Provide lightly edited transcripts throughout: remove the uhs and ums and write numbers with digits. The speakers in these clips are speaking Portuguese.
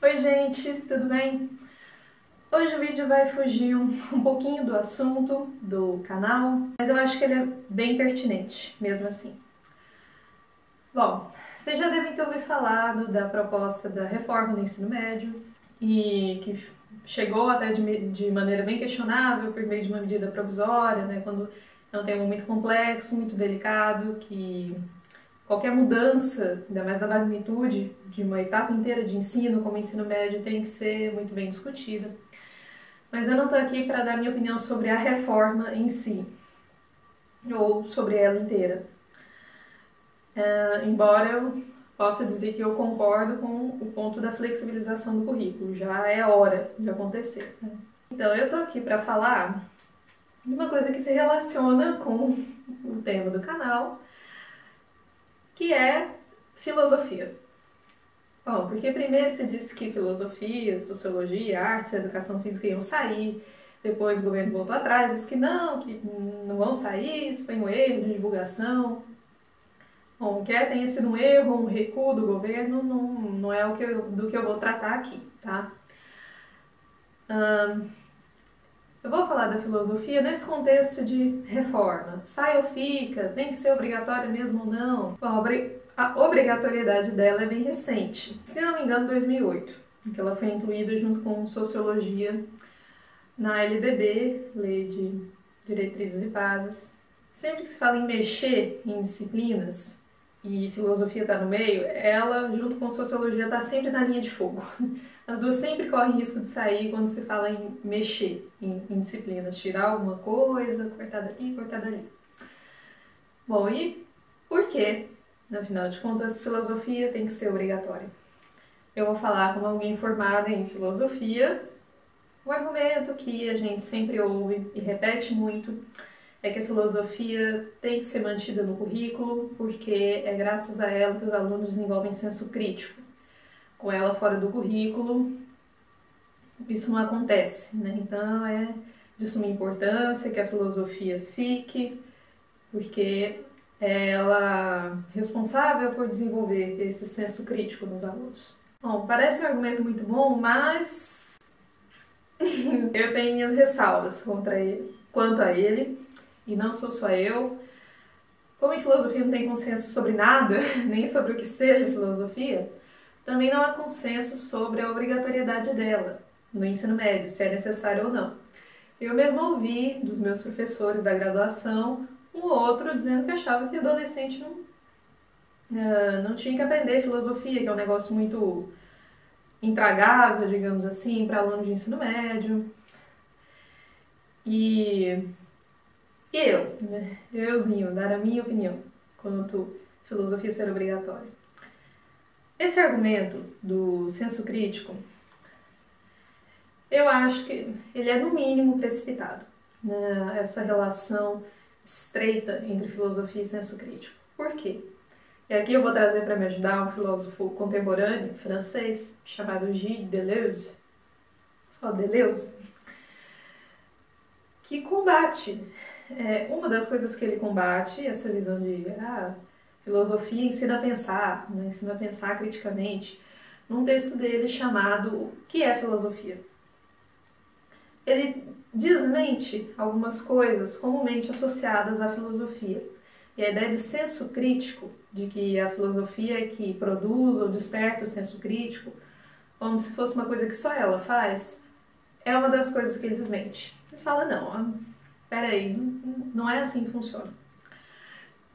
Oi gente, tudo bem? Hoje o vídeo vai fugir um pouquinho do assunto do canal, mas eu acho que ele é bem pertinente, mesmo assim. Bom, vocês já devem ter ouvido falar da proposta da reforma do ensino médio e que chegou até de maneira bem questionável por meio de uma medida provisória, né, quando é um tema muito complexo, muito delicado, que qualquer mudança, ainda mais da magnitude de uma etapa inteira de ensino, como o ensino médio, tem que ser muito bem discutida. Mas eu não estou aqui para dar minha opinião sobre a reforma em si, ou sobre ela inteira. Embora eu possa dizer que eu concordo com o ponto da flexibilização do currículo, já é hora de acontecer, né? Então, eu estou aqui para falar de uma coisa que se relaciona com o tema do canal, que é filosofia. Bom, porque primeiro se disse que filosofia, sociologia, artes, educação física iam sair, depois o governo voltou atrás, disse que não vão sair, isso foi um erro de divulgação. Bom, quer tenha sido um erro, um recuo do governo, não é do que eu vou tratar aqui, tá? Eu vou falar da filosofia nesse contexto de reforma. Sai ou fica? Tem que ser obrigatória mesmo ou não? Bom, a obrigatoriedade dela é bem recente. Se não me engano, 2008, que ela foi incluída junto com sociologia na LDB, Lei de Diretrizes e Bases. Sempre que se fala em mexer em disciplinas e filosofia está no meio, ela, junto com sociologia, está sempre na linha de fogo. As duas sempre correm risco de sair quando se fala em mexer em disciplinas, tirar alguma coisa, cortar daqui, cortar dali. Bom, e por quê? Afinal de contas, filosofia tem que ser obrigatória. Eu vou falar como alguém formada em filosofia. O argumento que a gente sempre ouve e repete muito é que a filosofia tem que ser mantida no currículo, porque é graças a ela que os alunos desenvolvem senso crítico. Com ela fora do currículo, isso não acontece, né? Então é de suma importância que a filosofia fique, porque é ela responsável por desenvolver esse senso crítico nos alunos. Bom, parece um argumento muito bom, mas eu tenho minhas ressalvas quanto a ele, e não sou só eu. Como em filosofia não tem consenso sobre nada, nem sobre o que seja filosofia, também não há consenso sobre a obrigatoriedade dela no ensino médio, se é necessário ou não. Eu mesma ouvi dos meus professores da graduação um ou outro dizendo que achava que adolescente não tinha que aprender filosofia, que é um negócio muito intragável, digamos assim, para alunos de ensino médio. E euzinho, dar a minha opinião quanto filosofia ser obrigatória. Esse argumento do senso crítico, eu acho que ele é no mínimo precipitado, né? Essa relação estreita entre filosofia e senso crítico. Por quê? E aqui eu vou trazer para me ajudar um filósofo contemporâneo francês chamado Gilles Deleuze, só Deleuze, que combate. Uma das coisas que ele combate, essa visão de filosofia ensina a pensar, né? Ensina a pensar criticamente, num texto dele chamado O que é filosofia? Ele desmente algumas coisas comumente associadas à filosofia. E a ideia de senso crítico, de que a filosofia é que produz ou desperta o senso crítico, como se fosse uma coisa que só ela faz, é uma das coisas que ele desmente. Ele fala, não, peraí, não é assim que funciona.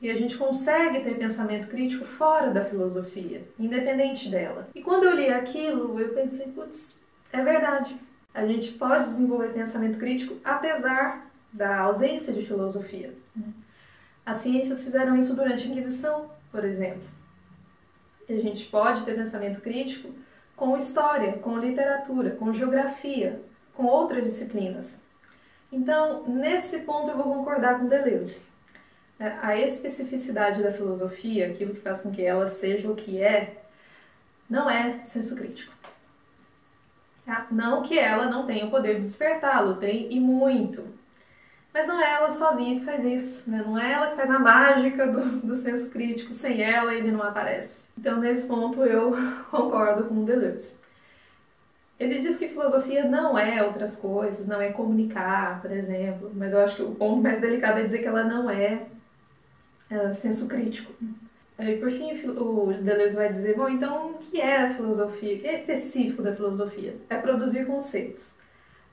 E a gente consegue ter pensamento crítico fora da filosofia, independente dela. E quando eu li aquilo, eu pensei, putz, é verdade. A gente pode desenvolver pensamento crítico apesar da ausência de filosofia. As ciências fizeram isso durante a Inquisição, por exemplo. E a gente pode ter pensamento crítico com história, com literatura, com geografia, com outras disciplinas. Então, nesse ponto eu vou concordar com Deleuze. A especificidade da filosofia, aquilo que faz com que ela seja o que é, não é senso crítico. Tá? Não que ela não tenha o poder de despertá-lo, tem e muito. Mas não é ela sozinha que faz isso, né? Não é ela que faz a mágica do senso crítico, sem ela ele não aparece. Então nesse ponto eu concordo com Deleuze. Ele diz que filosofia não é outras coisas, não é comunicar, por exemplo, mas eu acho que o ponto mais delicado é dizer que ela não é senso crítico. E por fim, o Deleuze vai dizer, bom, então o que é a filosofia? O que é específico da filosofia? É produzir conceitos.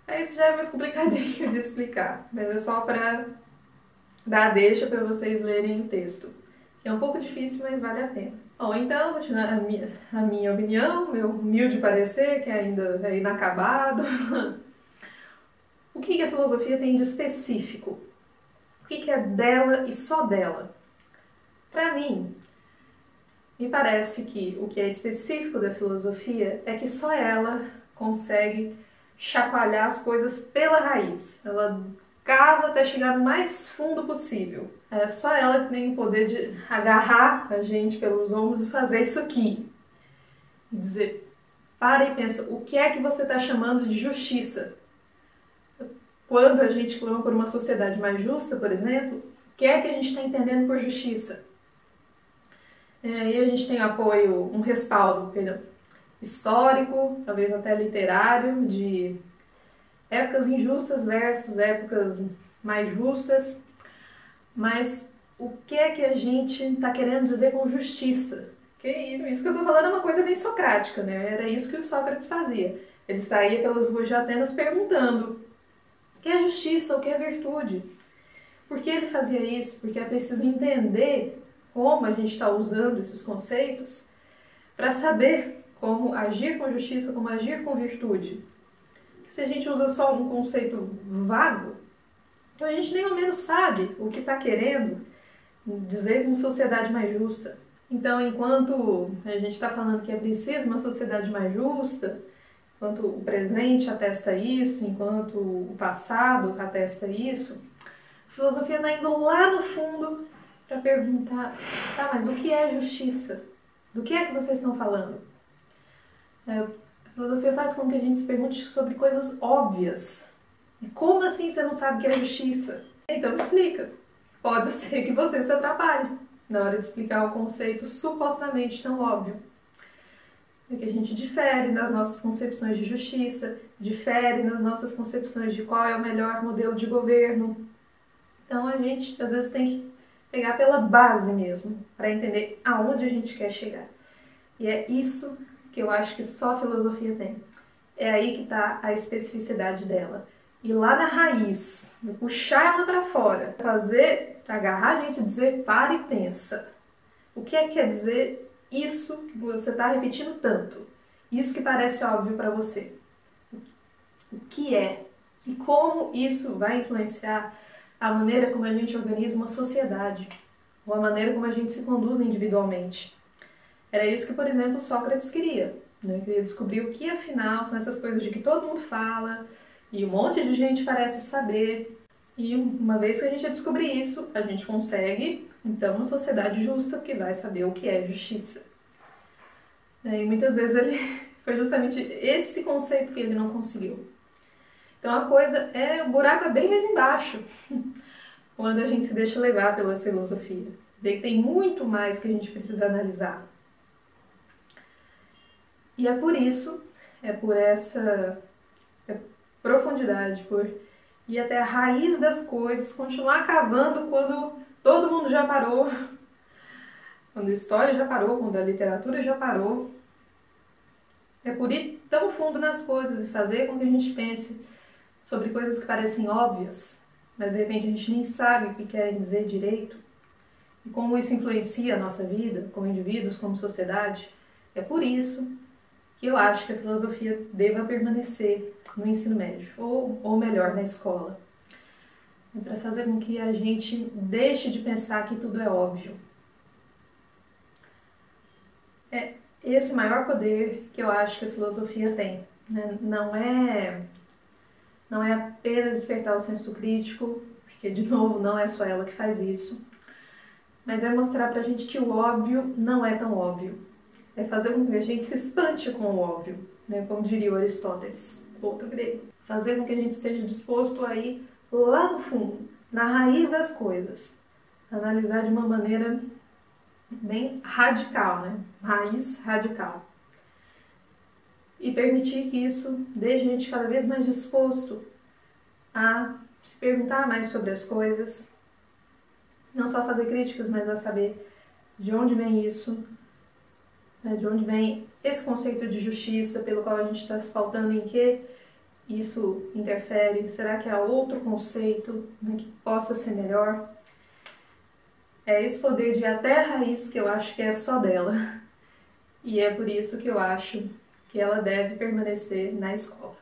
Aí isso já é mais complicadinho de explicar, mas é só para dar a deixa para vocês lerem o texto. É um pouco difícil, mas vale a pena. Bom, então, continuando a minha opinião, meu humilde parecer, que ainda é inacabado. O que a filosofia tem de específico? O que é dela e só dela? Para mim, me parece que o que é específico da filosofia é que só ela consegue chacoalhar as coisas pela raiz. Ela cava até chegar no mais fundo possível. É só ela que tem o poder de agarrar a gente pelos ombros e fazer isso aqui. E dizer, para e pensa, o que é que você está chamando de justiça? Quando a gente clama por uma sociedade mais justa, por exemplo, o que é que a gente está entendendo por justiça? E a gente tem apoio, um respaldo, perdão, histórico, talvez até literário, de épocas injustas versus épocas mais justas, mas o que é que a gente está querendo dizer com justiça? Que isso que eu estou falando é uma coisa bem socrática, né? Era isso que o Sócrates fazia. Ele saía pelas ruas de Atenas perguntando o que é justiça, o que é virtude. Por que ele fazia isso? Porque é preciso entender como a gente está usando esses conceitos para saber como agir com justiça, como agir com virtude. Se a gente usa só um conceito vago, então a gente nem ao menos sabe o que está querendo dizer uma sociedade mais justa. Então, enquanto a gente está falando que é preciso uma sociedade mais justa, enquanto o presente atesta isso, enquanto o passado atesta isso, a filosofia está indo lá no fundo para perguntar, tá, mas o que é justiça? Do que é que vocês estão falando? A filosofia faz com que a gente se pergunte sobre coisas óbvias. E como assim você não sabe o que é justiça? Então me explica. Pode ser que você se atrapalhe na hora de explicar um conceito supostamente tão óbvio. Porque a gente difere nas nossas concepções de justiça, difere nas nossas concepções de qual é o melhor modelo de governo. Então a gente às vezes tem que pegar pela base mesmo, para entender aonde a gente quer chegar. E é isso que eu acho que só a filosofia tem. É aí que está a especificidade dela. Ir lá na raiz, puxar ela para fora, fazer, agarrar a gente e dizer, para e pensa. O que é que quer dizer isso que você está repetindo tanto? Isso que parece óbvio para você. O que é? E como isso vai influenciar a maneira como a gente organiza uma sociedade, ou a maneira como a gente se conduz individualmente. Era isso que, por exemplo, Sócrates queria. Né? Queria descobrir o que, afinal, são essas coisas de que todo mundo fala, e um monte de gente parece saber. E uma vez que a gente descobrir isso, a gente consegue, então, uma sociedade justa que vai saber o que é justiça. E muitas vezes ele foi justamente esse conceito que ele não conseguiu. Então a coisa o buraco é bem mais embaixo, quando a gente se deixa levar pela filosofia. Vê que tem muito mais que a gente precisa analisar. E é por isso, é por essa profundidade, por ir até a raiz das coisas, continuar cavando quando todo mundo já parou, quando a história já parou, quando a literatura já parou. É por ir tão fundo nas coisas e fazer com que a gente pense sobre coisas que parecem óbvias, mas de repente a gente nem sabe o que querem dizer direito, e como isso influencia a nossa vida, como indivíduos, como sociedade. É por isso que eu acho que a filosofia deva permanecer no ensino médio, ou melhor, na escola. Para fazer com que a gente deixe de pensar que tudo é óbvio. É esse o maior poder que eu acho que a filosofia tem. Né? Não é apenas despertar o senso crítico, porque, de novo, não é só ela que faz isso, mas é mostrar pra gente que o óbvio não é tão óbvio. É fazer com que a gente se espante com o óbvio, né? Como diria o Aristóteles, outro grego. Fazer com que a gente esteja disposto a ir lá no fundo, na raiz das coisas. Analisar de uma maneira bem radical, né? Raiz radical. e permitir que isso deixe a gente cada vez mais disposto a se perguntar mais sobre as coisas, não só fazer críticas, mas a saber de onde vem isso, né, de onde vem esse conceito de justiça pelo qual a gente está se pautando, em que isso interfere, será que há outro conceito, né, que possa ser melhor? É esse poder de ir até a raiz que eu acho que é só dela, e é por isso que eu acho que ela deve permanecer na escola,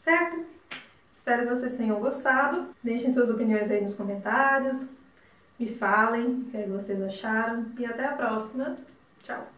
certo? Espero que vocês tenham gostado, deixem suas opiniões aí nos comentários, me falem o que vocês acharam, e até a próxima, tchau!